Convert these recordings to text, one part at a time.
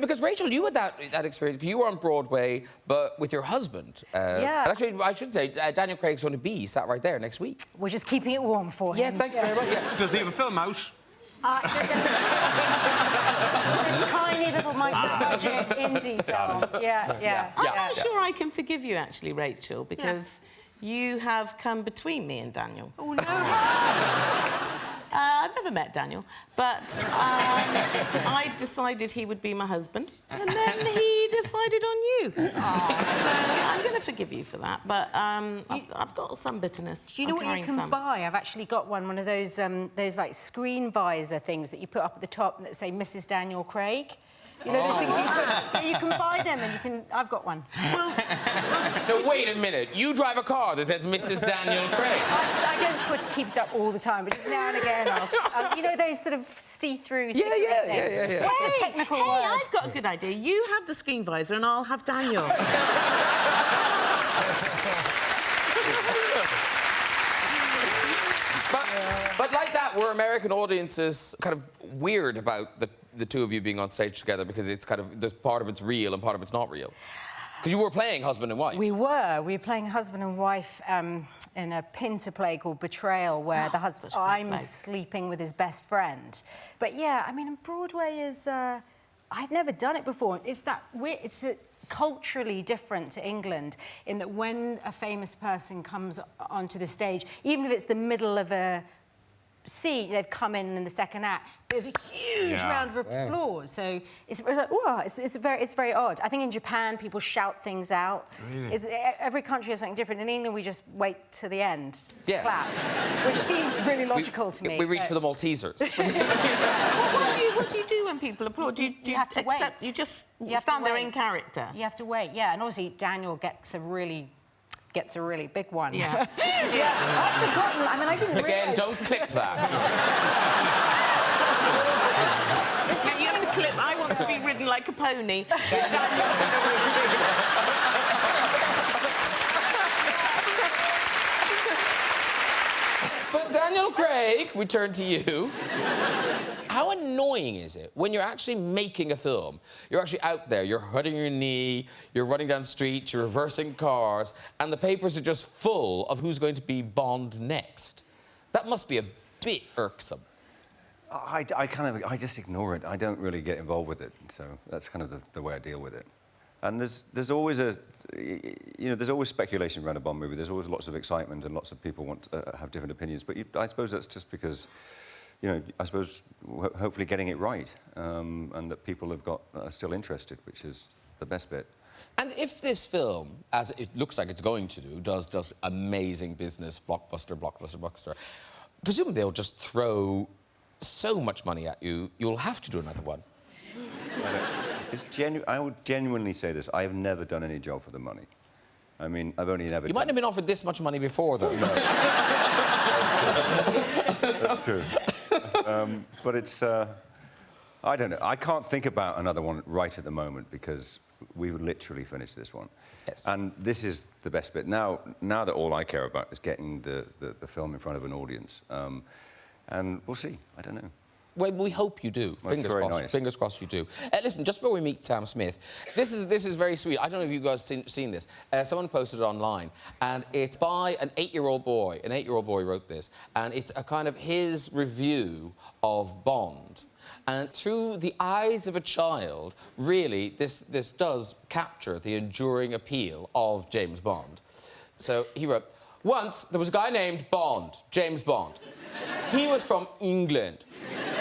Because, Rachel, you had that experience, because you were on Broadway, but with your husband. Yeah. And actually, I should say, Daniel Craig's going to be sat right there next week. We're just keeping it warm for him. Yeah, thank you very much. Yeah. Does he have a film out? A tiny little micro-budget indie film. Yeah. I'm not sure I can forgive you, actually, Rachel, because you have come between me and Daniel. Oh, no. I've never met Daniel, but I decided he would be my husband, and then he decided on you. So I'm going to forgive you for that, but I've got some bitterness. Do you know what you can buy? I've actually got one of those like screen visor things that you put up at the top that say Mrs. Daniel Craig. You know those things you put, so you can buy them and you can. I've got one. Well, No, wait a minute. You drive a car that says Mrs. Daniel Craig. I don't keep it up all the time, but just now and again, you know those sort of see-through. Yeah. What's the technical word? I've got a good idea. You have the screen visor, and I'll have Daniel. But like that, were American audiences kind of weird about the two of you being on stage together, because it's kind of, there's part of it's real and part of it's not real? Because you were playing husband and wife. We were playing husband and wife in a Pinter play called Betrayal, where I'm sleeping with his best friend. But yeah, I mean, Broadway is... I'd never done it before. It's that weird... It's culturally different to England in that when a famous person comes onto the stage, even if it's the middle of a scene, they've come in the second act, there's a huge round of applause. So it's like, whoa, it's very odd. I think in Japan people shout things out. Really? Every country has something different. In England we just wait to the end to Yeah. clap, which seems really logical to me. We reach for the Maltesers. What do you do when people applaud? Do you have to wait. You just You have stand to there wait. in character? You have to wait, yeah. And obviously Daniel gets a really big one. Yeah. I've forgotten. I mean, I didn't realise. Again, don't clip that. You have to clip. I want to be ridden like a pony. But Daniel Craig, we turn to you. How annoying is it when you're actually making a film? You're actually out there, you're hurting your knee, you're running down the street, you're reversing cars, and the papers are just full of who's going to be Bond next. That must be a bit irksome. I just ignore it. I don't really get involved with it, so that's kind of the way I deal with it. And there's always there's always speculation around a Bond movie. There's always lots of excitement and lots of people want to have different opinions. But I suppose that's just because, I suppose hopefully getting it right, and that people have got are still interested, which is the best bit. And if this film, as it looks like it's going to do, does amazing business, blockbuster, presumably they'll just throw so much money at you, you'll have to do another one. I would genuinely say this. I have never done any job for the money. I mean, I've only never... You might have been offered this much money before, though. No. That's true. But it's... I don't know. I can't think about another one right at the moment because we've literally finished this one. Yes. And this is the best bit. Now that all I care about is getting the film in front of an audience. And we'll see. I don't know. Well, we hope you do. Well, Fingers crossed. Nice. Fingers crossed you do. Listen, just before we meet Sam Smith, this is very sweet. I don't know if you guys seen this. Someone posted it online, and it's by an 8-year-old boy. An 8-year-old boy wrote this, and it's a kind of his review of Bond. And through the eyes of a child, really, this does capture the enduring appeal of James Bond. So he wrote, "Once there was a guy named Bond, James Bond. He was from England.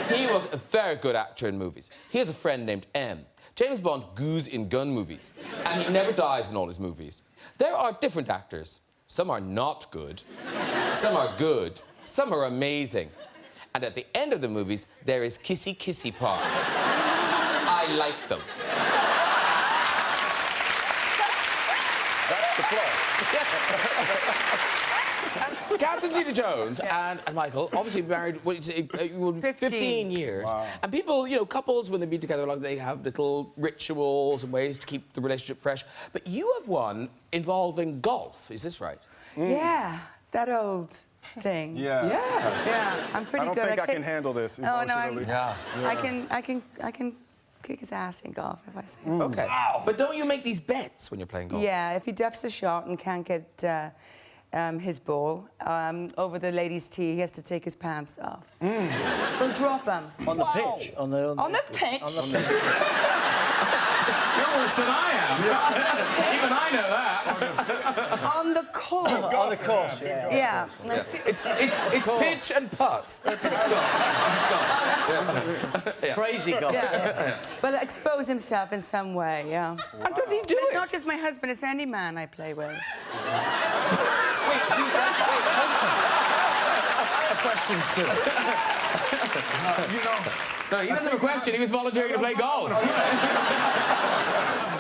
He was a very good actor in movies. He has a friend named M. James Bond goos in gun movies, and he never dies in all his movies. There are different actors. Some are not good. Some are good. Some are amazing. And at the end of the movies, there is kissy parts. I like them." That's the plot. Captain Zeta-Jones and Michael obviously married 15 years. Wow. And people, couples, when they be together, like, they have little rituals and ways to keep the relationship fresh. But you have one involving golf, is this right? Yeah, that old thing. Yeah. Yeah, I'm pretty good. I don't think I can handle this Oh no, emotionally. I can kick his ass in golf, if I say so. Okay. Wow. But don't you make these bets when you're playing golf? Yeah, if he duffs a shot and can't get his ball over the lady's tee, he has to take his pants off. Or drop them. On the pitch. On the pitch? On the pitch. You're worse than I am. Even I know that. On the course. On the course, yeah. Yeah. It's pitch and putt. Crazy golf. Yeah. But expose himself in some way, yeah. And does he do It's it? not just my husband, it's any man I play with. Questions too. No, he doesn't have a question. He was volunteering to play golf.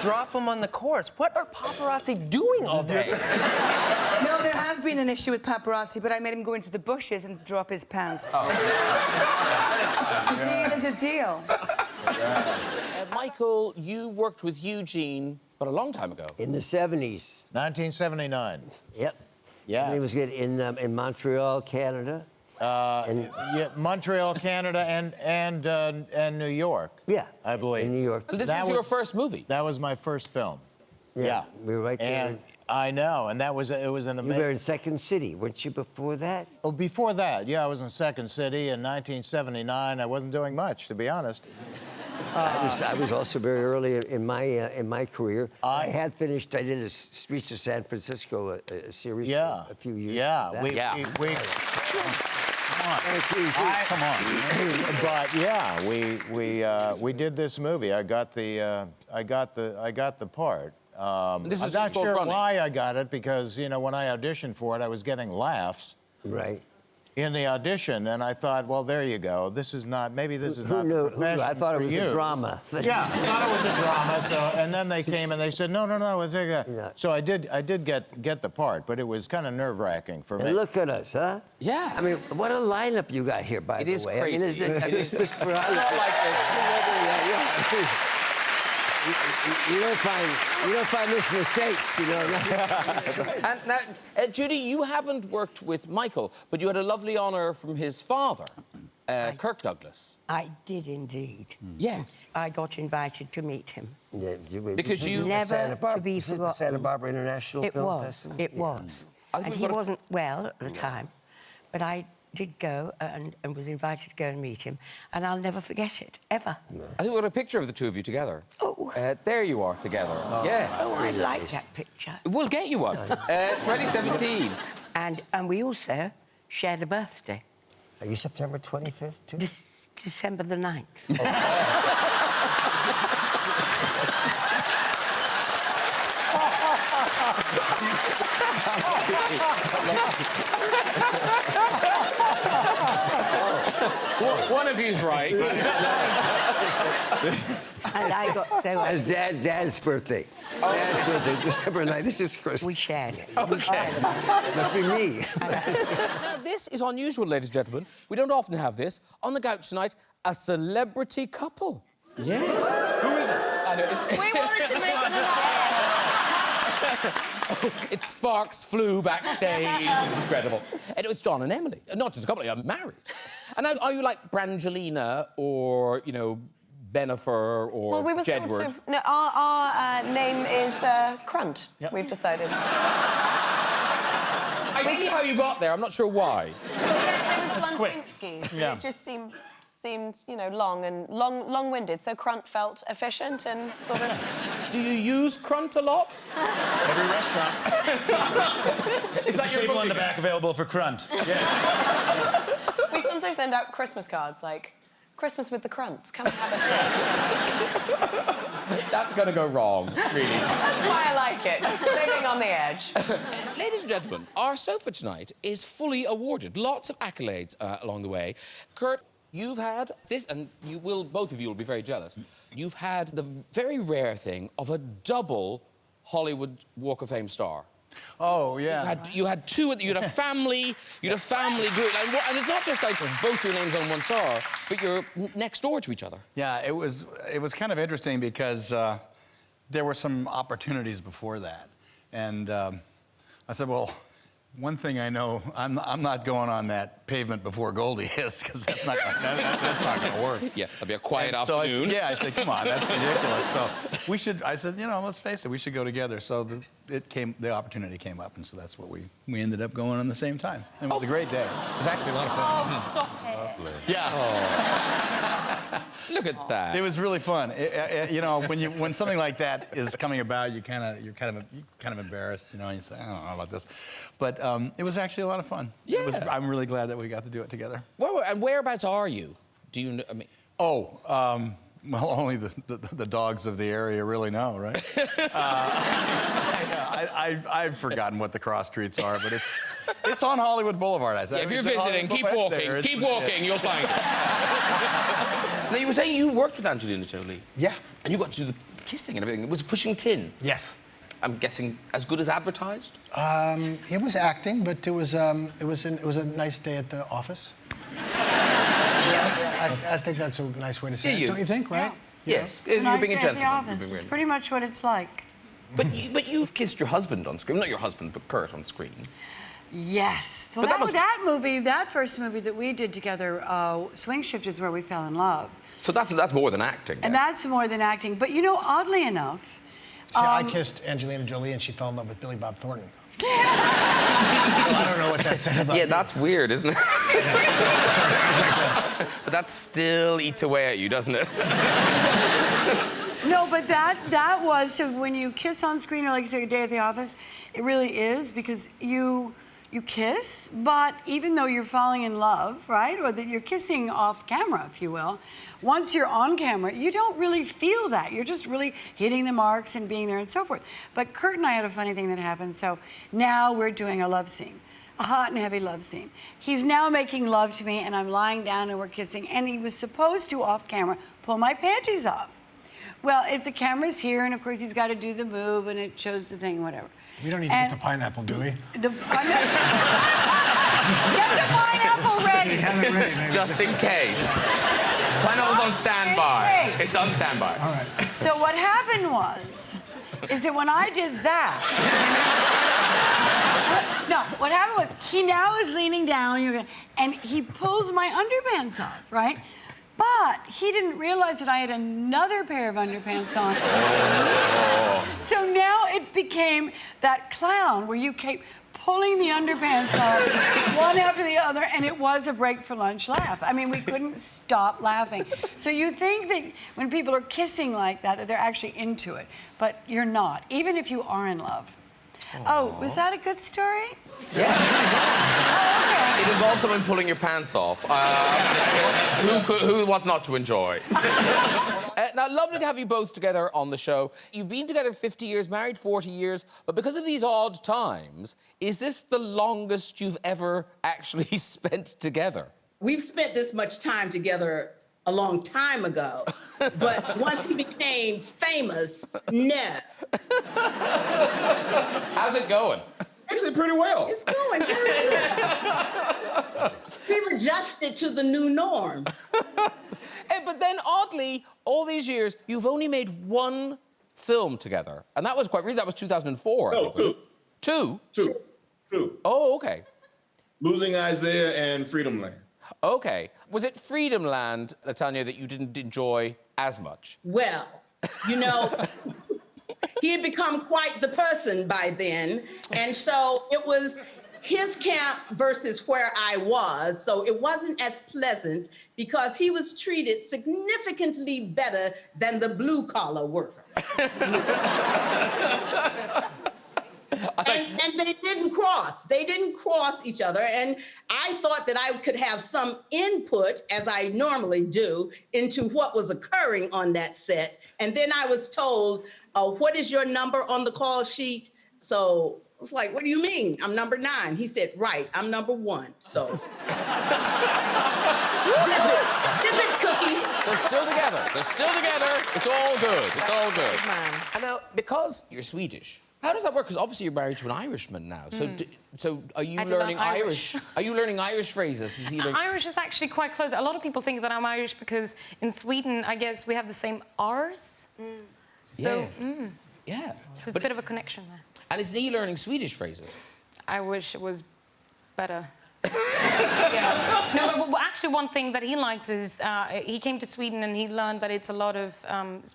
Drop him on the course. What are paparazzi doing all day? No, there has been an issue with paparazzi, but I made him go into the bushes and drop his pants. A deal is a deal. Michael, you worked with Eugene, but a long time ago. In the 70s. 1979. Yep. Yeah. He was good in Montreal, Canada. Yeah, Montreal, Canada, and New York. Yeah. I believe. In New York. And this was your first movie. That was my first film. Yeah. We were right there. And I know, and it was an You amazing. were in Second City, weren't you, before that? Oh, before that, yeah, I was in Second City in 1979. I wasn't doing much, to be honest. I was also very early in my career. I had finished. I did a Streets of San Francisco a series. Yeah. For a few years. Yeah. after that. Come on. But yeah, we did this movie. I got the part. This I'm is not called sure Running. why I got it because when I auditioned for it, I was getting laughs Right. in the audition, and I thought, well, there you go. This is not. Maybe this is Who not. knew? the profession I thought it for was you. a drama. Yeah, I thought it was a drama. So, and then they came and they said, no, it's a. Yeah. So I did get the part, but it was kind of nerve-wracking for me. And look at us, huh? Yeah. I mean, what a lineup you got here, by It the is way. crazy. I mean, It's not like this. You don't find this in the States, And now, Judy, you haven't worked with Michael, but you had a lovely honour from his father, Kirk Douglas. I did indeed. Yes. I got invited to meet him. Because you- Never to be Is it the forgotten. Santa Barbara International It Film was. Festival? It Yeah. was. I think And we've he got a- wasn't well at the time, but I did go and was invited to go and meet him, and I'll never forget it, ever. I think we got a picture of the two of you together. Oh. There you are together. Yes. Oh, I like that picture. We'll get you one. 2017. And we also shared a birthday, Are you September 25th, too? December the 9th. One of you's right. And I got so... That's Dad's birthday. Dad's birthday, December 9th. This is Christmas. We shared it. Must be me. Now, this is unusual, ladies and gentlemen. We don't often have this. On the couch tonight, a celebrity couple. Yes. Who is it? We wanted to make it Sparks flew backstage. It's incredible. And it was John and Emily. Not just a couple, I'm married. And now, are you like Brangelina or, Benifer or Well, we were Jedward? sort of... No, our name is Crunt, we've decided. I see how you got there. I'm not sure why. It was Bluntinsky. Yeah. It just seemed long and long-winded, so Crunt felt efficient and sort of... Do you use Crunt a lot? Every restaurant. Is that your Table on the booking? back available for Crunt. Yeah. We sometimes send out Christmas cards, like, Christmas with the Crunts, come and have a drink. That's going to go wrong, really. That's why I like it, just living on the edge. Ladies and gentlemen, our sofa tonight is fully awarded. Lots of accolades along the way. Kurt, you've had this, and both of you will be very jealous. You've had the very rare thing of a double Hollywood Walk of Fame star. Oh, yeah. You had two. You had a family. You had a family group, and it's not just like both your names on one star, but you're next door to each other. Yeah, it was kind of interesting because there were some opportunities before that. And I said, well, One thing I know, I'm not going on that pavement before Goldie is, because that's not going to work. Yeah, that'll be a quiet And afternoon. I said, come on, that's ridiculous. So we should. I said, let's face it, we should go together. So the opportunity came up, and so that's what we ended up going on the same time. It was a great day. It was actually a lot of fun. Oh, stop it. Yeah. Oh. Look at that. It was really fun. When something like that is coming about, you're kind of embarrassed, and you say, I don't know about this, but it was actually a lot of fun. Yeah. I'm really glad that we got to do it together. And whereabouts are you? Do you know? I mean. Oh. Well, only the dogs of the area really know, right? I've forgotten what the cross streets are, but it's on Hollywood Boulevard, I think. Yeah, if you're visiting, keep walking. Keep walking, you'll find it. Now, you were saying you worked with Angelina Jolie. Yeah. And you got to do the kissing and everything. It was Pushing Tin. Yes. I'm guessing as good as advertised? It was acting, but it was a nice day at the office. I think that's a nice way to say it. Don't you think, right? Yeah. Yes. It's a nice being a day at the gentleman. office. It's pretty much what it's like. But you've kissed your husband on screen. Not your husband, but Kurt on screen. Yes. Well, But that first movie that we did together, Swing Shift, is where we fell in love. So that's more than acting. And that's more than acting. But oddly enough... See, I kissed Angelina Jolie and she fell in love with Billy Bob Thornton. So I don't know what that says about you. That's weird, isn't it? But that still eats away at you, doesn't it? No, but that was, so when you kiss on screen or like you say a day at the office, it really is, because you kiss, but even though you're falling in love, right, or that you're kissing off camera, if you will, once you're on camera, you don't really feel that. You're just really hitting the marks and being there and so forth. But Kurt and I had a funny thing that happened, so now we're doing a love scene. A hot and heavy love scene. He's now making love to me, and I'm lying down and we're kissing, and he was supposed to, off camera, pull my panties off. Well, if the camera's here, and of course he's got to do the move, and it shows the thing, whatever. We don't need to get the pineapple, do we? Get the pineapple ready. We have it ready, maybe. Just in case. Pineapple's on standby. It's on standby. All right. So what happened is that when I did that... No, what happened was, he now is leaning down, and he pulls my underpants off, right? But he didn't realize that I had another pair of underpants on. So now it became that clown where you keep pulling the underpants off one after the other, and it was a break for lunch laugh. I mean, we couldn't stop laughing. So you think that when people are kissing like that they're actually into it, but you're not, even if you are in love. Oh, was that a good story? Yeah. Oh, okay. It involves someone pulling your pants off. Who wants not to enjoy? Now, lovely to have you both together on the show. You've been together 50 years, married 40 years, but because of these odd times, is this the longest you've ever actually spent together? We've spent this much time together a long time ago, but once he became famous, no. How's it going? Actually, pretty well. It's going very well. We've adjusted to the new norm. But then, oddly, all these years, you've only made one film together. And that was quite recent. That was 2004, I think. Two. Two? Two. Oh, OK. Losing Isaiah and Freedom Land. OK. Was it Freedom Land, Latanya, that you didn't enjoy as much? Well, he had become quite the person by then. And so it was his camp versus where I was. So it wasn't as pleasant because he was treated significantly better than the blue-collar worker. And they didn't cross. They didn't cross each other. And I thought that I could have some input, as I normally do, into what was occurring on that set. And then I was told, what is your number on the call sheet? So I was like, what do you mean? I'm number 9. He said, right, I'm number 1. So. Dip it, Cookie. They're still together. They're still together. It's all good. It's all good. And now, because you're Swedish, how does that work? Because obviously you're married to an Irishman now. So, are you learning Irish? Are you learning Irish phrases? Is he Irish is actually quite close. A lot of people think that I'm Irish because in Sweden, I guess we have the same R's. So, yeah. So it's a bit of a connection there. And is he learning Swedish phrases? I wish it was better. Yeah. No, but actually, one thing that he likes is he came to Sweden and he learned that it's a lot of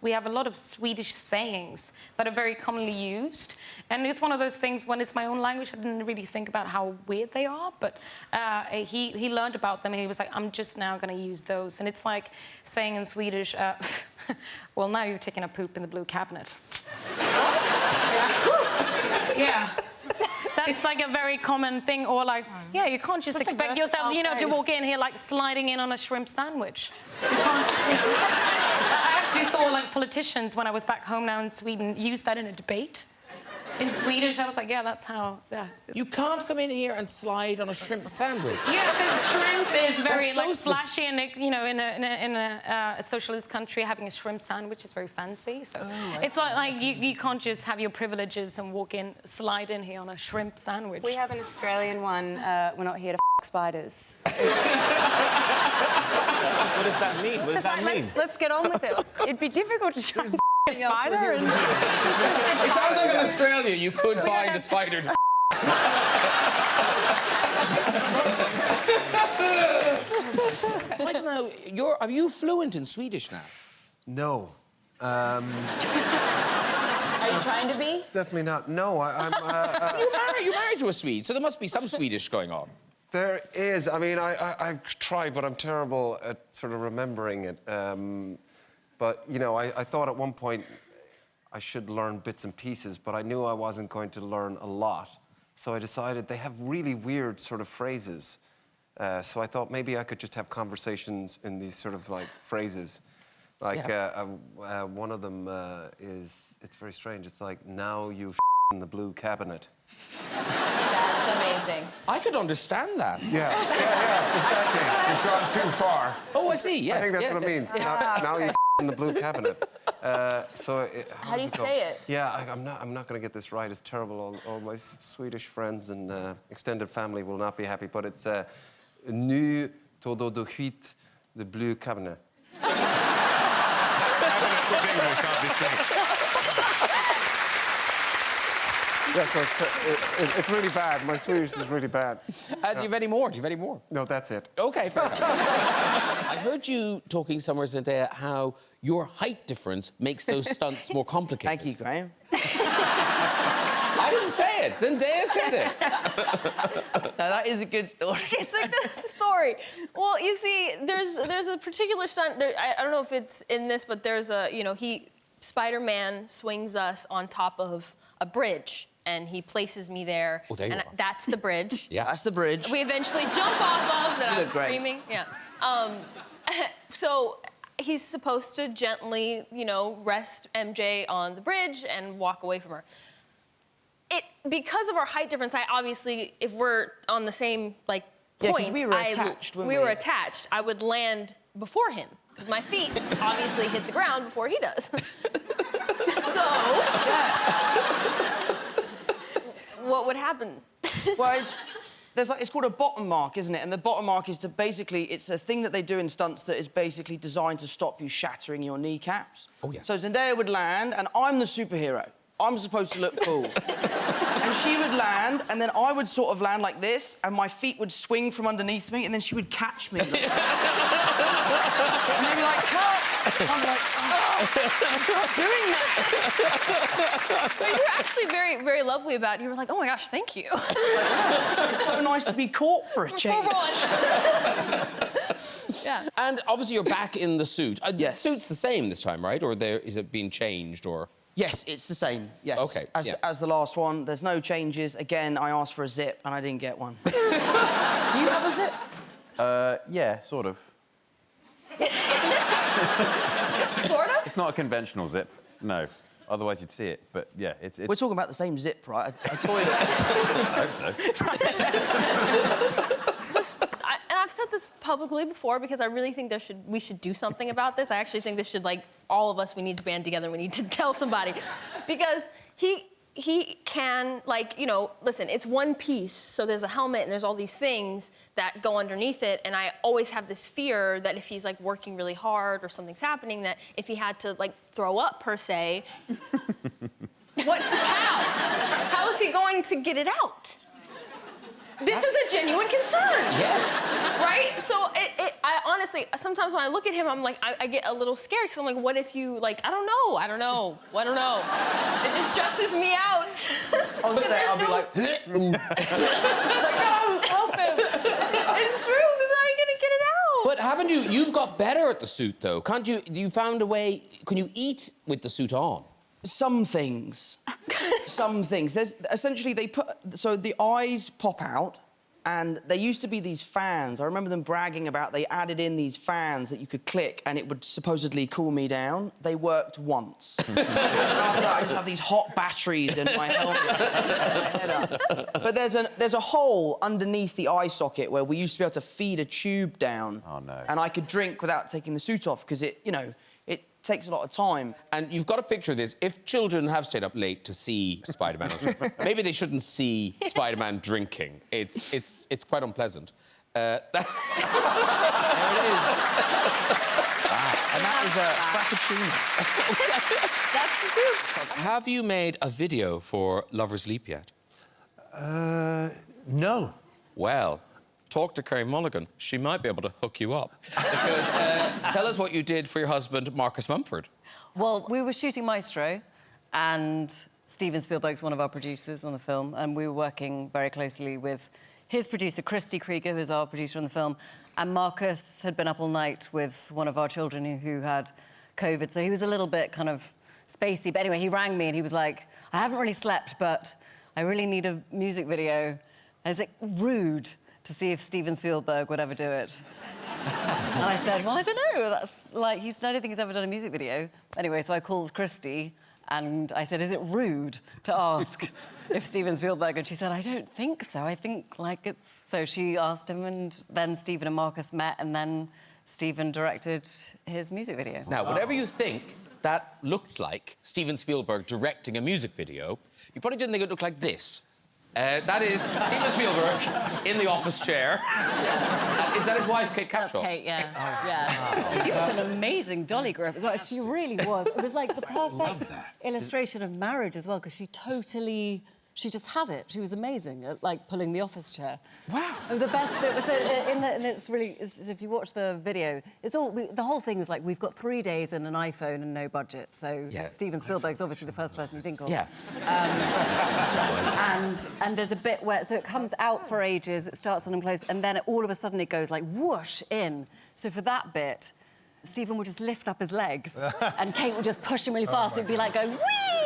we have a lot of Swedish sayings that are very commonly used, and it's one of those things. When it's my own language, I didn't really think about how weird they are, but he learned about them and he was like, I'm just now going to use those, and it's like saying in Swedish, well, now you're taking a poop in the blue cabinet. Yeah. That's like a very common thing, or like, yeah, you can't just expect yourself, you know, to walk in here like sliding in on a shrimp sandwich. I actually saw like politicians when I was back home now in Sweden use that in a debate. In Swedish, I was like, yeah, that's how. Yeah. You can't come in here and slide on a shrimp sandwich. Yeah, because shrimp is very That's so like flashy, and you know, in a socialist country, having a shrimp sandwich is very fancy. So it's like you can't just have your privileges and walk in, slide in here on a shrimp sandwich. We have an Australian one. We're not here to spiders. What does that mean? What does that mean? Let's get on with it. It'd be difficult to try and a spider. And... It sounds like in Australia you could find a spider. I don't know. Are you fluent in Swedish now? No. Are you trying to be? Definitely not. No, I'm. You're married to a Swede, so there must be some Swedish going on. There is. I mean, I try, but I'm terrible at sort of remembering it. But, you know, I thought at one point I should learn bits and pieces, but I knew I wasn't going to learn a lot. So I decided they have really weird sort of phrases. So I thought maybe I could just have conversations in these sort of, like, phrases. Like, one of them is, it's very strange. It's like, now you've in the blue cabinet. That's amazing. I could understand that. Yeah, exactly. You've gone too far. Oh, I see, yes. I think that's what it means. Now you're in the blue cabinet. How do you say it? Yeah, I'm not going to get this right. It's terrible. All my Swedish friends and extended family will not be happy, but it's nu todo do hit the blue cabinet. Yeah, so it's really bad. My Swedish is really bad. Do you have any more? No, that's it. OK, fair enough. I heard you talking somewhere, Zendaya, how your height difference makes those stunts more complicated. Thank you, Graham. I didn't say it. Zendaya said it. No, that is a good story. It's a good story. Well, you see, there's a particular stunt. I don't know if it's in this, but there's a, you know, Spider-Man swings us on top of a bridge. And he places me there. Oh, there you and are. That's the bridge. Yeah, that's the bridge. We eventually jump off of that. You I'm look great. screaming. Yeah. So he's supposed to gently, you know, rest MJ on the bridge and walk away from her. Because of our height difference, I obviously, if we're on the same like point, we were attached. We were attached. I would land before him because my feet obviously hit the ground before he does. So. What would happen? Well, it's called a bottom mark, isn't it? And the bottom mark is it's a thing that they do in stunts that is basically designed to stop you shattering your kneecaps. Oh, yeah. So Zendaya would land, and I'm the superhero. I'm supposed to look cool. And she would land, and then I would sort of land like this, and my feet would swing from underneath me, and then she would catch me. And they'd be like, cut! I'm like, oh, I'm not doing that. But you were actually very, very lovely about it. You were like, oh my gosh, thank you. It's so nice to be caught for a change. Yeah. And obviously you're back in the suit. Yes. The suit's the same this time, right? Or is it being changed, or...? Yes, it's the same, yes. OK, as the last one, there's no changes. Again, I asked for a zip, and I didn't get one. Do you have a zip? Yeah, sort of. Sort of? It's not a conventional zip, no. Otherwise you'd see it, but yeah, it's... We're talking about the same zip, right? A toilet. I hope so. And I've said this publicly before because I really think we should do something about this. I actually think this should, like, all of us, we need to band together and we need to tell somebody. Because he can, like, you know, listen, it's one piece, so there's a helmet and there's all these things that go underneath it, and I always have this fear that if he's, like, working really hard or something's happening, that if he had to, like, throw up, per se, how is he going to get it out? This is a genuine concern. Yes. Right? So I honestly, sometimes when I look at him, I'm like, I get a little scared because I'm like, what if you, like, I don't know. It just stresses me out. I'll be like... It's true, because how are you gonna get it out? But haven't you've got better at the suit, though. Can't you, you found a way, can you eat with the suit on? Some things. Some things. There's essentially so the eyes pop out, and there used to be these fans. I remember them bragging about they added in these fans that you could click and it would supposedly cool me down. They worked once. After that, I just have these hot batteries in my helmet. But there's a hole underneath the eye socket where we used to be able to feed a tube down. Oh, no. And I could drink without taking the suit off because it, you know, it takes a lot of time. And you've got a picture of this. If children have stayed up late to see Spider-Man, maybe they shouldn't see Spider-Man drinking. It's quite unpleasant. There it is. And that is a frappuccino. That's the tube. Have you made a video for Lover's Leap yet? No. Well, talk to Carey Mulligan. She might be able to hook you up. Because tell us what you did for your husband, Marcus Mumford. Well, we were shooting Maestro, and Steven Spielberg's one of our producers on the film, and we were working very closely with his producer, Christy Krieger, who's our producer on the film, and Marcus had been up all night with one of our children who had COVID, so he was a little bit kind of spacey. But anyway, he rang me and he was like, I haven't really slept, but I really need a music video. And I was like, rude to see if Steven Spielberg would ever do it. And I said, well, I don't know. That's like, I don't think he's ever done a music video. Anyway, so I called Christy and I said, is it rude to ask if Steven Spielberg? And she said, I don't think so. I think, like, it's... So she asked him, and then Steven and Marcus met, and then Steven directed his music video. Now, whatever you think that looked like Steven Spielberg directing a music video, you probably didn't think it looked like this. That is Steven Spielberg in the office chair. Is that his wife, Kate Capshaw? That's Kate, yeah. Yeah. She was an amazing dolly grip. She really was. It was like the perfect illustration of marriage as well, because she totally... She just had it. She was amazing at, like, pulling the office chair. Wow. And the best bit was and it's really... if you watch the video, it's all... the whole thing is, like, we've got 3 days and an iPhone and no budget, so Steven Spielberg's obviously the first person you think of. Yeah. And there's a bit where... So it comes out for ages, it starts on and close, and then all of a sudden it goes, like, whoosh, in. So for that bit, Steven would just lift up his legs and Kate would just push him really fast. It'd be like going, whee!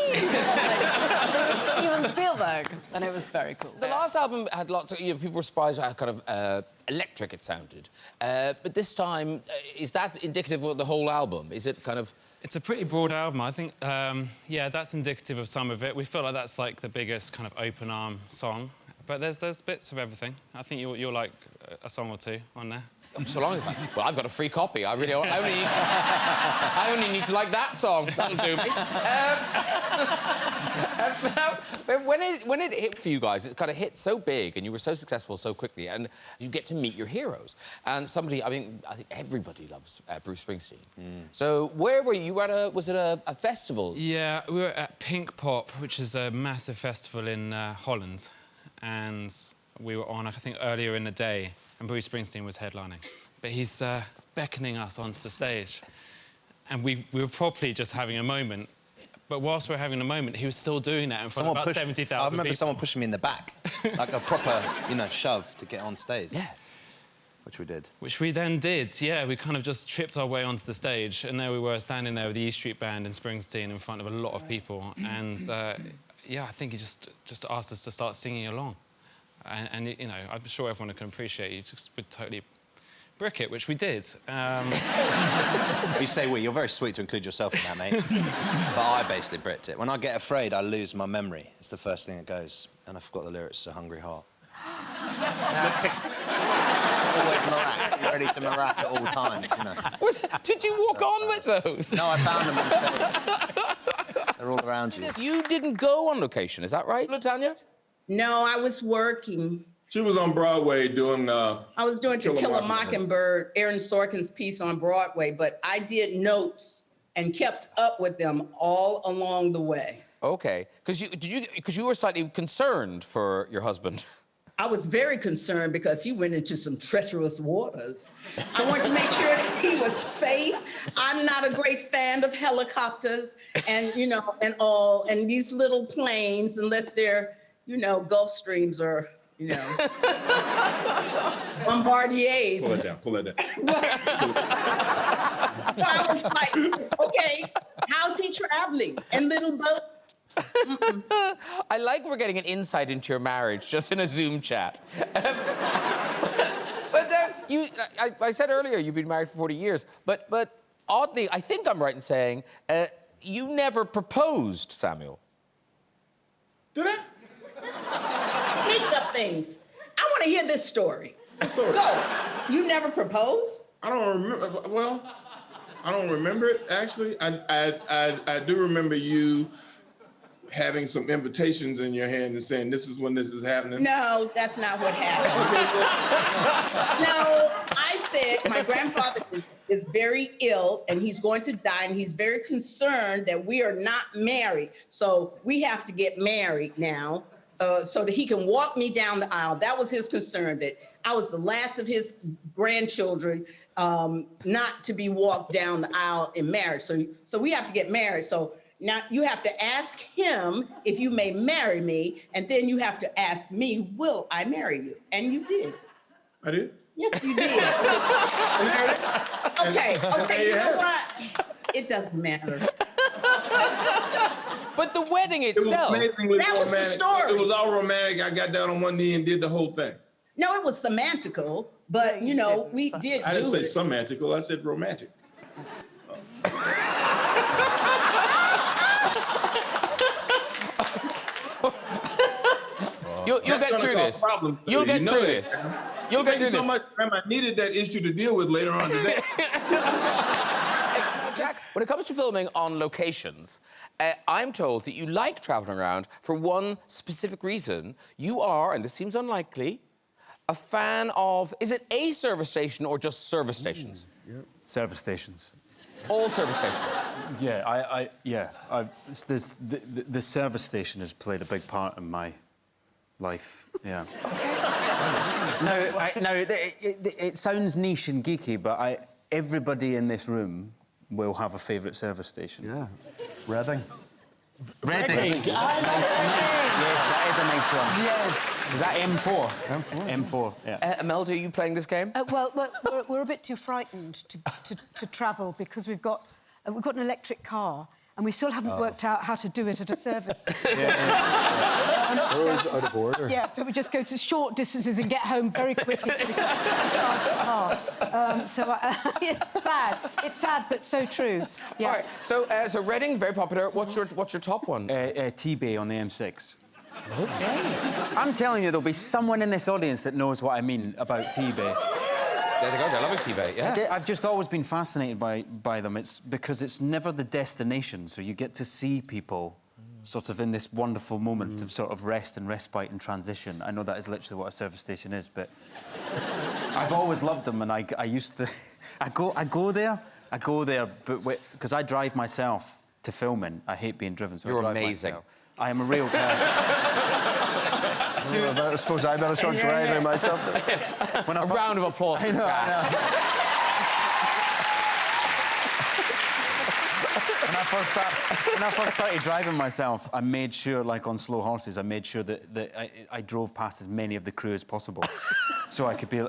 It was Steven Spielberg, and it was very cool. The last album had lots of... people were surprised how kind of electric it sounded. But this time, is that indicative of the whole album? Is it kind of... It's a pretty broad album. I think, yeah, that's indicative of some of it. We feel like that's, like, the biggest kind of open-arm song. But there's bits of everything. I think you'll like a song or two on there. So long as... Well, I've got a free copy. I only need to like that song. That'll do me. When it hit for you guys, it kind of hit so big and you were so successful so quickly, and you get to meet your heroes. And somebody... I mean, I think everybody loves Bruce Springsteen. So where were you? You were at was it a festival? Yeah, we were at Pink Pop, which is a massive festival in Holland. And we were on, I think, earlier in the day, and Bruce Springsteen was headlining. But he's beckoning us onto the stage. And we were properly just having a moment. But whilst we were having a moment, he was still doing that in front of about 70,000 people. I remember someone pushing me in the back, like a proper, shove to get on stage. Yeah. Which we did. Which we then did, yeah. We kind of just tripped our way onto the stage, and there we were, standing there with the E Street Band and Springsteen in front of a lot of people. And, yeah, I think he just asked us to start singing along. And I'm sure everyone can appreciate you just would totally brick it, which we did. You say we. You're very sweet to include yourself in that, mate. But I basically bricked it. When I get afraid, I lose my memory. It's the first thing that goes. And I forgot the lyrics to Hungry Heart. Always Marac. You're ready to Marac at all times, Did you walk on with those? No, I found them on stage. They're all around you. You didn't go on location, is that right, Latanya? No, I was working. She was on Broadway doing... I was doing To Kill a Mockingbird, Aaron Sorkin's piece on Broadway, but I did notes and kept up with them all along the way. Okay, because you were slightly concerned for your husband. I was very concerned because he went into some treacherous waters. I wanted to make sure that he was safe. I'm not a great fan of helicopters and, you know, and these little planes, unless they're, you know, Gulf Streams or, you know, Bombardiers. Pull it down, pull it down. So I was like, okay, how's he traveling? And little boats? I like we're getting an insight into your marriage just in a Zoom chat. But I said earlier you've been married for 40 years, but oddly, I think I'm right in saying you never proposed, Samuel. Did I? Mixed up things. I want to hear this story. Go. You never proposed? I don't remember. Well, I don't remember it actually. I do remember you having some invitations in your hand and saying, this is when this is happening? No, that's not what happened. No, I said my grandfather is very ill and he's going to die and he's very concerned that we are not married. So we have to get married now so that he can walk me down the aisle. That was his concern, that I was the last of his grandchildren not to be walked down the aisle in marriage. So we have to get married. So now you have to ask him if you may marry me, and then you have to ask me, will I marry you? And you did. I did? Yes, you did. Okay, you know what? It doesn't matter. But the wedding itself. It was amazingly that was romantic. the story. It was all romantic. I got down on one knee and did the whole thing. No, it was semantical, but you know, we did I didn't do say it. semantical, I said romantic. You'll get through this. You'll get through this. You'll get through this. So much, Grandma, I needed that issue to deal with later on today. Jack, when it comes to filming on locations, I'm told that you like traveling around for one specific reason. You are, and this seems unlikely, a fan of, is it a service station or just service stations? Service stations. All service stations? Yeah, the service station has played a big part in my life, yeah. It sounds niche and geeky, but everybody in this room will have a favourite service station. Yeah. Reading. Reading. Yes, that is a nice one. Yes. Is that M4? M4, yeah. Imelda, are you playing this game? Well, we're a bit too frightened to travel because we've got an electric car and we still haven't worked out how to do it at a service. Those out of order. Yeah, so we just go to short distances and get home very quickly so we can start the car. It's sad. It's sad, but so true. Yeah. All right, so Reading, very popular. What's your top one? T-Bay on the M6. Okay. I'm telling you, there'll be someone in this audience that knows what I mean about T-Bay. There they go, they're loving T-Bay, yeah. I've just always been fascinated by them. It's because it's never the destination, so you get to see people sort of in this wonderful moment of sort of rest and respite and transition. I know that is literally what a service station is, but I've always loved them, and I used to... I go there, but because I drive myself to filming. I hate being driven, so You're I drive amazing. myself. I am a real guy. I suppose I better start driving myself. A round of applause for Jack. When I first started driving myself, I made sure, like on Slow Horses, I made sure that I drove past as many of the crew as possible, so they could be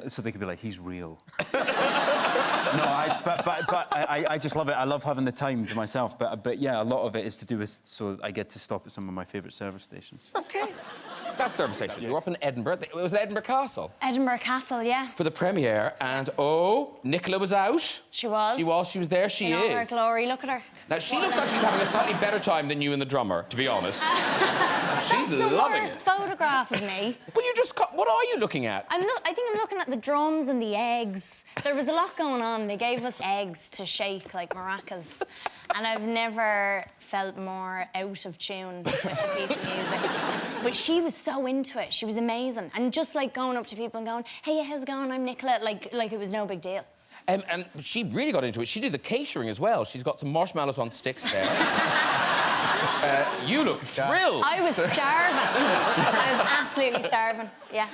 like, he's real. No, I just love it. I love having the time to myself. But yeah, a lot of it is to do with so I get to stop at some of my favourite service stations. Okay. That service station. You were up in Edinburgh. It was Edinburgh Castle. Edinburgh Castle, yeah. For the premiere, and Nicola was out. She was. She was there. She in is. all her glory, look at her. Now, she looks like she's having a slightly better time than you and the drummer, to be honest. She's loving it. That's the worst photograph of me. Well, what are you looking at? I think I'm looking at the drums and the eggs. There was a lot going on. They gave us eggs to shake like maracas. And I've never felt more out of tune with a piece of music. But she was so into it. She was amazing. And just like going up to people and going, hey, how's it going? I'm Nicola. Like it was no big deal. And she really got into it. She did the catering as well. She's got some marshmallows on sticks there. You look thrilled. I was starving. I was absolutely starving, yeah.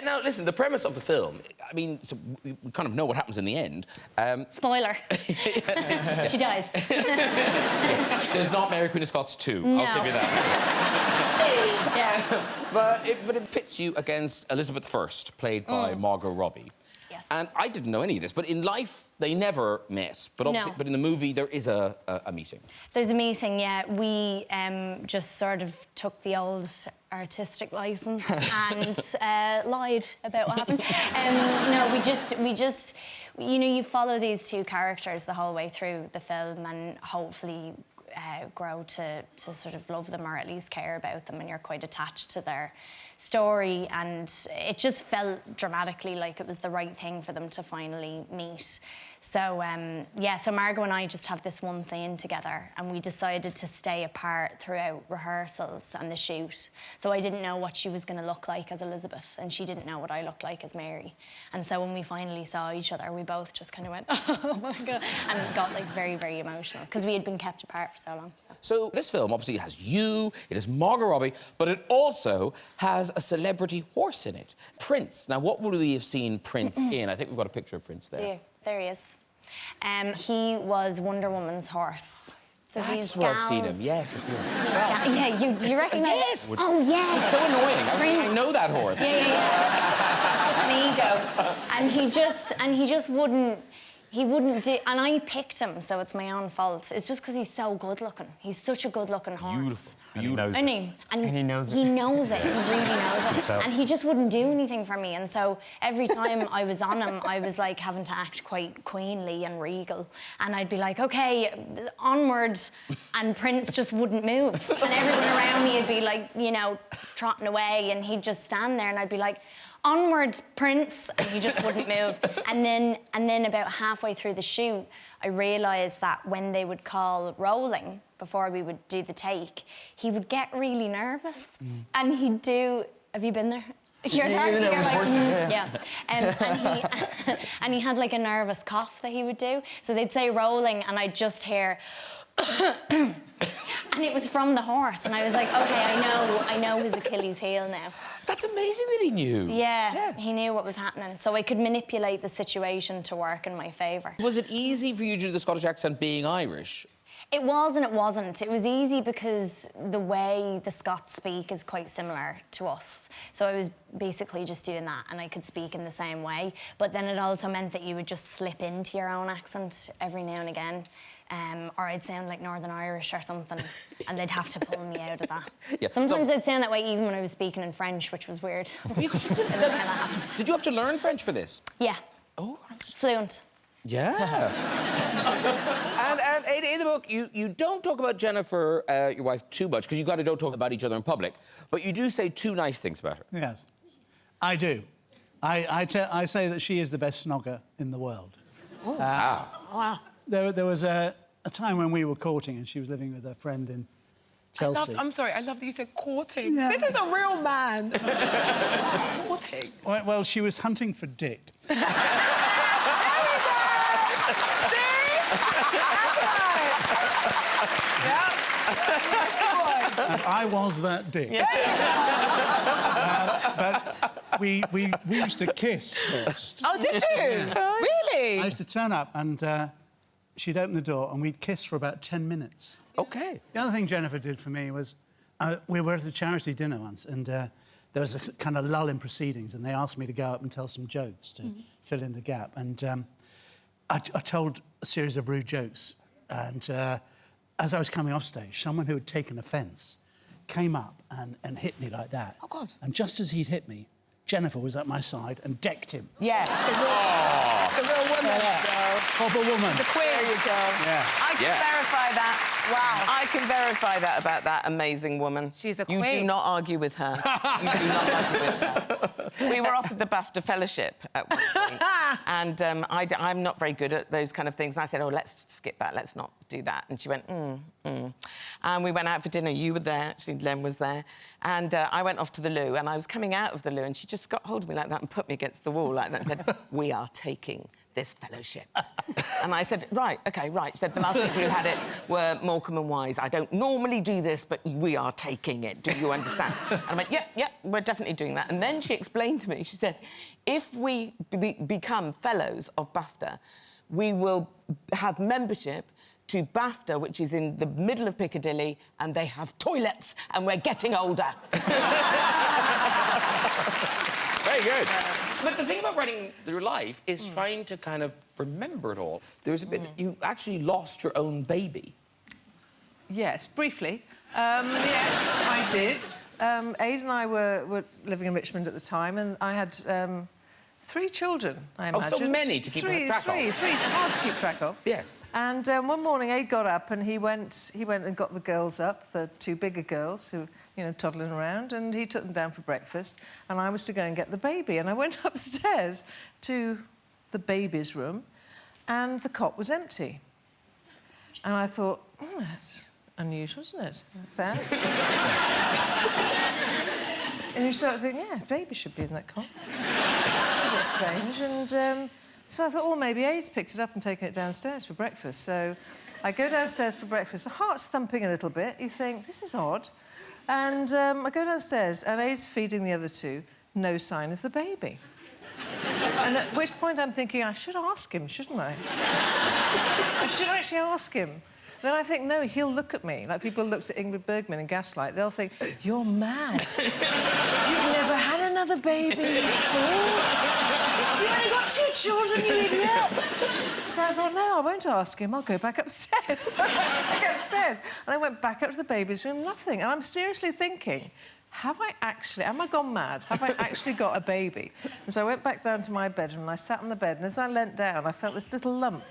Now, listen, the premise of the film, I mean, so we kind of know what happens in the end. Spoiler. She dies. There's not Mary Queen of Scots 2. No. I'll give you that. Yeah. But it pits you against Elizabeth I, played by Margot Robbie. Yes. And I didn't know any of this, but in life, they never met. But obviously, but in the movie, there is a meeting. There's a meeting, yeah. We just sort of took the old artistic license and lied about what happened. No, we just, you know, you follow these two characters the whole way through the film and hopefully grow to sort of love them or at least care about them, and you're quite attached to their story, and it just felt dramatically like it was the right thing for them to finally meet. So, yeah, so Margot and I just have this one scene together, and we decided to stay apart throughout rehearsals and the shoot. So I didn't know what she was going to look like as Elizabeth, and she didn't know what I looked like as Mary. And so when we finally saw each other, we both just kind of went, oh my God, and got like very, very emotional, because we had been kept apart for so long. So this film obviously has you, it has Margot Robbie, but it also has a celebrity horse in it, Prince. Now, what would we have seen Prince in? I think we've got a picture of Prince there. Yeah, there he is. He was Wonder Woman's horse. So That's where I've seen him, yes, of course. Yeah, do you recognise? Yes! Oh, yes! It's so annoying. I know that horse. Yeah. Such an ego. And he just wouldn't... He wouldn't do... And I picked him, so it's my own fault. It's just because he's so good-looking. He's such a good-looking horse. Beautiful. And he knows it. He knows it. He really knows it. And he just wouldn't do anything for me. And so every time I was on him, I was, like, having to act quite queenly and regal. And I'd be like, OK, onward. And Prince just wouldn't move. And everyone around me would be, like, you know, trotting away. And he'd just stand there, and I'd be like... Onward, Prince, and he just wouldn't move. And then about halfway through the shoot, I realised that when they would call rolling, before we would do the take, he would get really nervous. And he'd do... Have you been there? You're like, yeah. And he had like a nervous cough that he would do. So they'd say rolling, and I'd just hear... And it was from the horse, and I was like, OK, I know his Achilles heel now. That's amazing that he knew. Yeah, he knew what was happening, so I could manipulate the situation to work in my favour. Was it easy for you to do the Scottish accent being Irish? It was and it wasn't. It was easy because the way the Scots speak is quite similar to us. So I was basically just doing that, and I could speak in the same way. But then it also meant that you would just slip into your own accent every now and again. Or I'd sound like Northern Irish or something, and they'd have to pull me out of that. Yeah, Sometimes I'd sound that way even when I was speaking in French, which was weird. I don't know how that happened. Did you have to learn French for this? Yeah. Oh, right. Fluent. Yeah. and in the book, you don't talk about Jennifer, your wife, too much, because you kind of don't talk about each other in public, but you do say two nice things about her. Yes, I do. I say that she is the best snogger in the world. Oh. Wow. Wow. There was a time when we were courting, and she was living with a friend in Chelsea. I'm sorry, I love that you said courting. Yeah. This is a real man. Courting. Well, she was hunting for Dick. And I was that Dick. Yeah. But we used to kiss first. Oh, did you? Yeah. Really? I used to turn up, and she'd open the door, and we'd kiss for about 10 minutes. OK. The other thing Jennifer did for me was, we were at a charity dinner once, and there was a kind of lull in proceedings, and they asked me to go up and tell some jokes to fill in the gap. And I told a series of rude jokes, and as I was coming off stage, someone who had taken offence came up and hit me like that. Oh, God. And just as he'd hit me, Jennifer was at my side and decked him. Yeah. It's a real woman. Proper woman. The queen. There you go. Yeah. I can verify that. Wow. I can verify that about that amazing woman. She's a You queen. do not argue with her. You do not argue with her. We were offered the BAFTA Fellowship at one point. And I'm not very good at those kind of things. And I said, oh, let's skip that. Let's not do that. And she went, And we went out for dinner. You were there. Actually, Len was there. And I went off to the loo. And I was coming out of the loo. And she just got hold of me like that and put me against the wall like that and said, we are taking this fellowship. And I said, right, OK, right. She said, the last people who had it were Morecambe and Wise. I don't normally do this, but we are taking it. Do you understand? And I went, yeah, we're definitely doing that. And then she explained to me, she said, if we become fellows of BAFTA, we will have membership to BAFTA, which is in the middle of Piccadilly, and they have toilets, and we're getting older. Very good. But the thing about writing your life is trying to kind of remember it all. There's a bit... You actually lost your own baby. Yes, briefly. Yes, I did. Aid and I were living in Richmond at the time, and I had 3 children, I imagine. Oh, so many to keep track of. Three, hard to keep track of. Yes. And one morning, Aid got up and he went and got the girls up, the 2 bigger girls who, you know, toddling around, and he took them down for breakfast, and I was to go and get the baby. And I went upstairs to the baby's room, and the cot was empty. And I thought, that's unusual, isn't it? That. And you start thinking, yeah, baby should be in that cot. It's a bit strange. And so I thought, well, maybe Aid's picked it up and taken it downstairs for breakfast. So I go downstairs for breakfast. The heart's thumping a little bit. You think, this is odd. And I go downstairs, and Aid's feeding the other 2. No sign of the baby. And at which point I'm thinking, I should ask him, shouldn't I? I should actually ask him. Then I think, no, he'll look at me like people looked at Ingrid Bergman in Gaslight. They'll think, you're mad. You've never had another baby before. You only got 2 children, you idiot. So I thought, no, I won't ask him. I'll go back upstairs. So I went back upstairs, and I went back up to the baby's room, nothing. And I'm seriously thinking, am I gone mad? Have I actually got a baby? And so I went back down to my bedroom, and I sat on the bed, and as I leant down, I felt this little lump.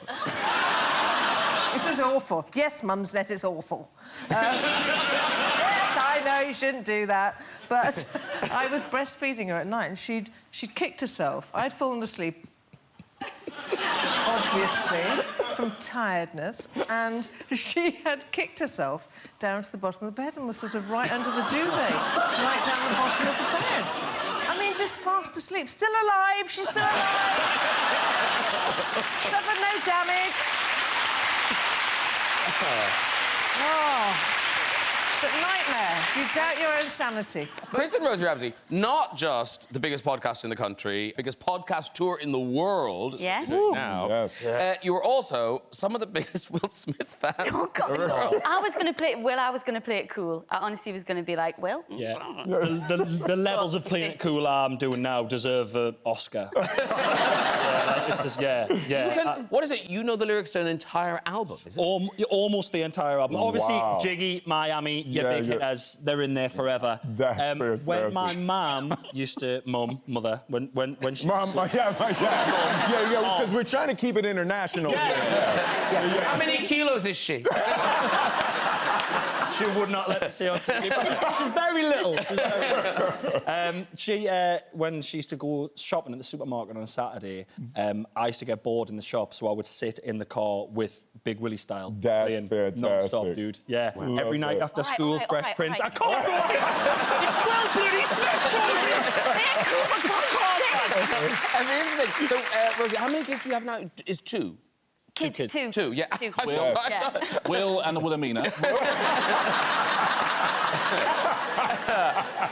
This is awful. Yes, Mumsnet, it's awful. Yes, I know you shouldn't do that. But I was breastfeeding her at night, and she'd kicked herself. I'd fallen asleep, obviously, from tiredness, and she had kicked herself down to the bottom of the bed and was sort of right under the duvet, right down the bottom of the bed. I mean, just fast asleep. Still alive, she's still alive. Suffered no damage. Oh, but nightmare. You doubt your own sanity. Chris and Rosie Ramsey, not just the biggest podcast in the country, biggest podcast tour in the world. Yes. Now. Yes. You were also some of the biggest Will Smith fans. Oh, God. I was going to play it cool. I honestly was going to be like, Will? Yeah. The levels of playing it cool I'm doing now deserve an Oscar. What is it? You know the lyrics to an entire album, is it? Almost the entire album. Obviously, Wow. Jiggy, Miami, your big hitters, they're in there forever. That's fantastic. When my mum used to... Mother, when she... Mom, yeah, because we're trying to keep it international. How many kilos is she? She would not let me see on TV, but she's very little. When she used to go shopping at the supermarket on a Saturday, I used to get bored in the shop, so I would sit in the car with Big Willie style. That's fantastic. Non-stop, dude. Yeah. Wow. Every night after school, Fresh Prince. I can't go It's Will Bloody Smith, So, Rosie, how many kids do you have now? Is 2? Kids, 2. 2, yeah. Will and Wilhelmina.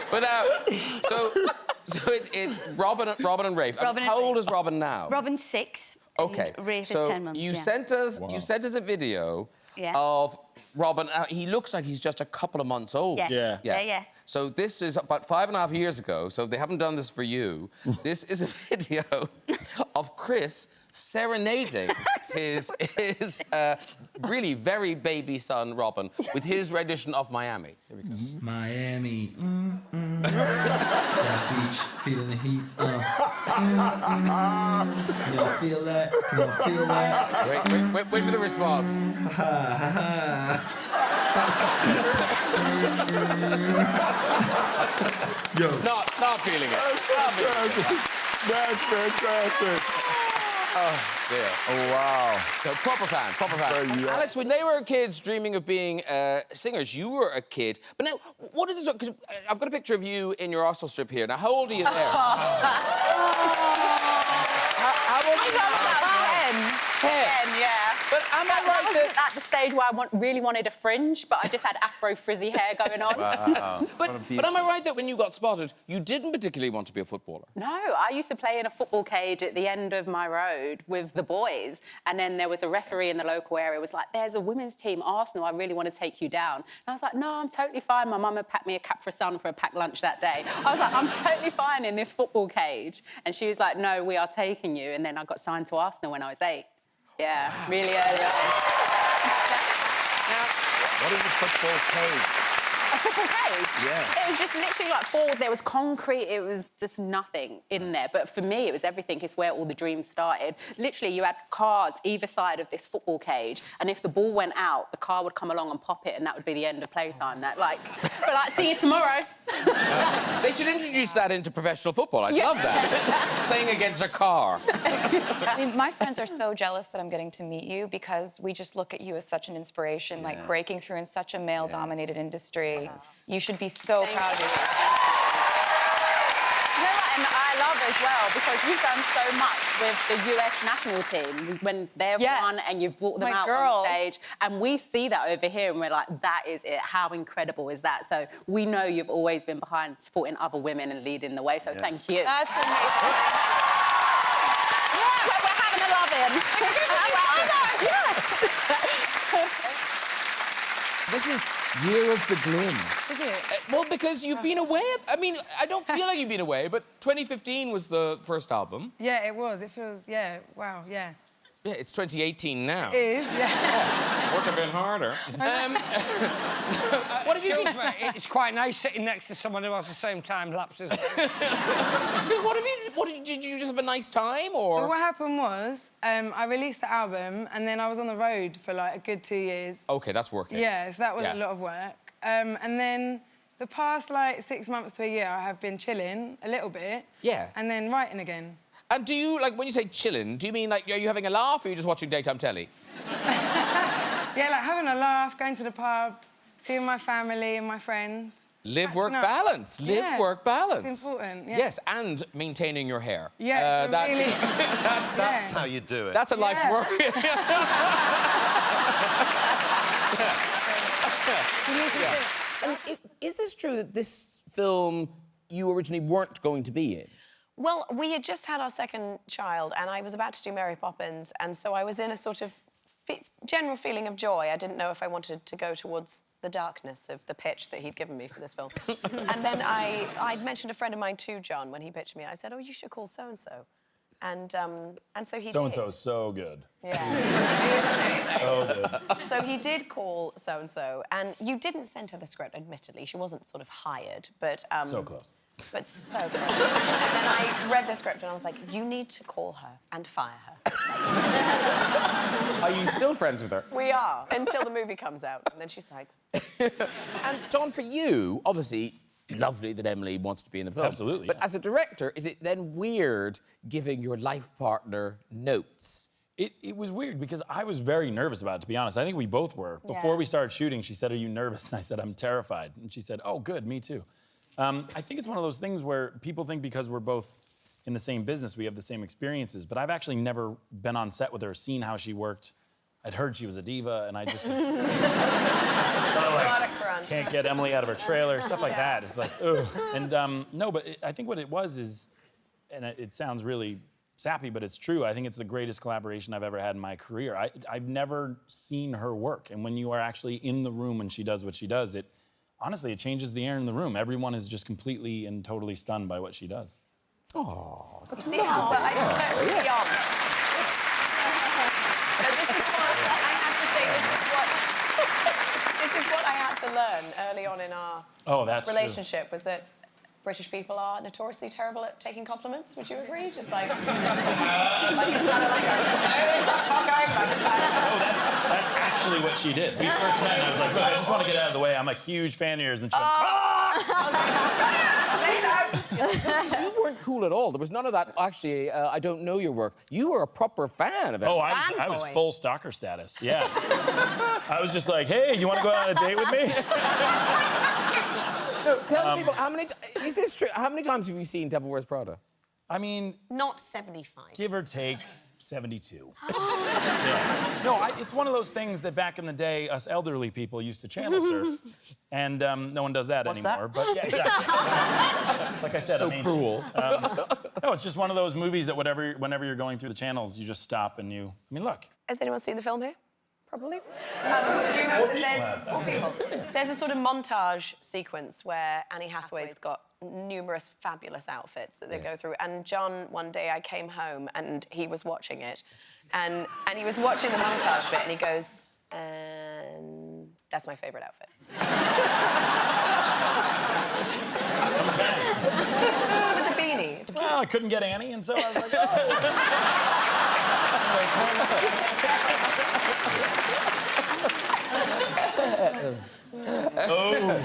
But so it's Robin and Rafe. How old is Robin now? Robin's 6. Okay. And Rafe so is 10 months. You sent us a video of Robin. He looks like he's just a couple of months old. Yes. Yeah. So this is about 5.5 years ago. So they haven't done this for you. This is a video of Chris serenading his really very baby son Robin with his rendition of Miami. Here we go. Miami. South Beach, feeling the heat. Y'all feel that? Y'all feel that? Wait for the response. Yo. Not feeling it. That's fantastic. Oh, dear. Oh, wow. So, proper fan. Alex, when they were kids dreaming of being singers, you were a kid. But now, what is this? Because I've got a picture of you in your Arsenal strip here. Now, how old are you there? How old are you? 10, yeah. But am I right that was at the stage where I really wanted a fringe, but I just had afro frizzy hair going on. Wow. But am I right that when you got spotted, you didn't particularly want to be a footballer? No, I used to play in a football cage at the end of my road with the boys, and then there was a referee in the local area was like, there's a women's team, Arsenal, I really want to take you down. And I was like, no, I'm totally fine. My mum had packed me a Capri Sun for a packed lunch that day. I was like, I'm totally fine in this football cage. And she was like, no, we are taking you. And then I got signed to Arsenal when I was 8. Yeah, really early on. What is a football cage? A football cage? Yeah. It was just literally like forward. There was concrete. It was just nothing in there. But for me, it was everything. It's where all the dreams started. Literally, you had cars either side of this football cage, and if the ball went out, the car would come along and pop it, and that would be the end of playtime. That like, but like, see you tomorrow. They should introduce that into professional football. I'd love that. Playing against a car. I mean, my friends are so jealous that I'm getting to meet you because we just look at you as such an inspiration, like breaking through in such a male-dominated industry. You should be so proud of yourself. You know what, and I love as well, because you've done so much with the US national team when they've won and you've brought them out on stage. And we see that over here and we're like, that is it. How incredible is that? So we know you've always been behind supporting other women and leading the way, so thank you. That's amazing. Yeah, we're having a love-in. This is Year of the Glim. Is it? Well, because you've been away. I mean, I don't feel like you've been away, but 2015 was the first album. Yeah, it was. It feels, wow, yeah. Yeah, it's 2018 now. It is, yeah. Work a bit harder. What have you been... It's quite nice sitting next to someone who has the same time lapses. Did you just have a nice time, or...? So what happened was, I released the album, and then I was on the road for, like, a good 2 years. OK, that's working. Yeah, so that was a lot of work. And then the past, like, 6 months to a year, I have been chilling a little bit. Yeah. And then writing again. And do you, like, when you say chilling, do you mean, like, are you having a laugh, or are you just watching daytime telly? Yeah, like, having a laugh, going to the pub, seeing my family and my friends. Live-work balance. Live-work balance. It's important, yeah. Yes, and maintaining your hair. Yeah, really... That's how you do it. That's a life work. Is this true that this film you originally weren't going to be in? Well, we had just had our second child, and I was about to do Mary Poppins, and so I was in a sort of general feeling of joy. I didn't know if I wanted to go towards the darkness of the pitch that he'd given me for this film. And then I'd mentioned a friend of mine too, John, when he pitched me. I said, oh, you should call so-and-so. And so he did. So-and-so is so good. Yeah. So good. So he did call so-and-so, and you didn't send her the script, admittedly. She wasn't sort of hired, but... so close. But so close. And then I read the script and I was like, you need to call her and fire her. Are you still friends with her? We are, until the movie comes out. And then she's like... And, John, for you, obviously, lovely that Emily wants to be in the film. Absolutely. But as a director, is it then weird giving your life partner notes? It was weird because I was very nervous about it, to be honest. I think we both were. Before we started shooting, she said, are you nervous? And I said, I'm terrified. And she said, oh, good, me too. I think it's one of those things where people think because we're both in the same business, we have the same experiences, but I've actually never been on set with her, seen how she worked. I'd heard she was a diva, and I just was like, can't get Emily out of her trailer, stuff like that. It's like, ugh. And no, but I think what it was is, and it sounds really sappy, but it's true. I think it's the greatest collaboration I've ever had in my career. I've never seen her work, and when you are actually in the room when she does what she does, honestly, it changes the air in the room. Everyone is just completely and totally stunned by what she does. Oh, that's See how I just went really on. So this is what I have to say. This is what I had to learn early on in our relationship. Was that British people are notoriously terrible at taking compliments. Would you agree? Just like it's kind of like, stop talking. No, that's actually what she did. We first met, and I was like, look, I just want to get out of the way. I'm a huge fan of yours. And she went, You weren't cool at all. There was none of that, actually, I don't know your work. You were a proper fan of it. Oh, I was full stalker status, yeah. I was just like, hey, you want to go on a date with me? No, tell people, is this true? How many times have you seen Devil Wears Prada? I mean... Not 75. Give or take 72. Yeah. No, it's one of those things that back in the day, us elderly people used to channel surf, and no one does that anymore. But yeah, exactly. Like I said, so cruel. No, it's just one of those movies that whenever you're going through the channels, you just stop and you... I mean, look. Has anyone seen the film here? Probably. Do you remember that four people. There's a sort of montage sequence where Annie Hathaway's got numerous fabulous outfits that they go through. And John, one day I came home and he was watching it. And he was watching the montage bit and he goes, and that's my favourite outfit. With the beanie. It's cute. Well, I couldn't get Annie, and so I was like, oh. Oh.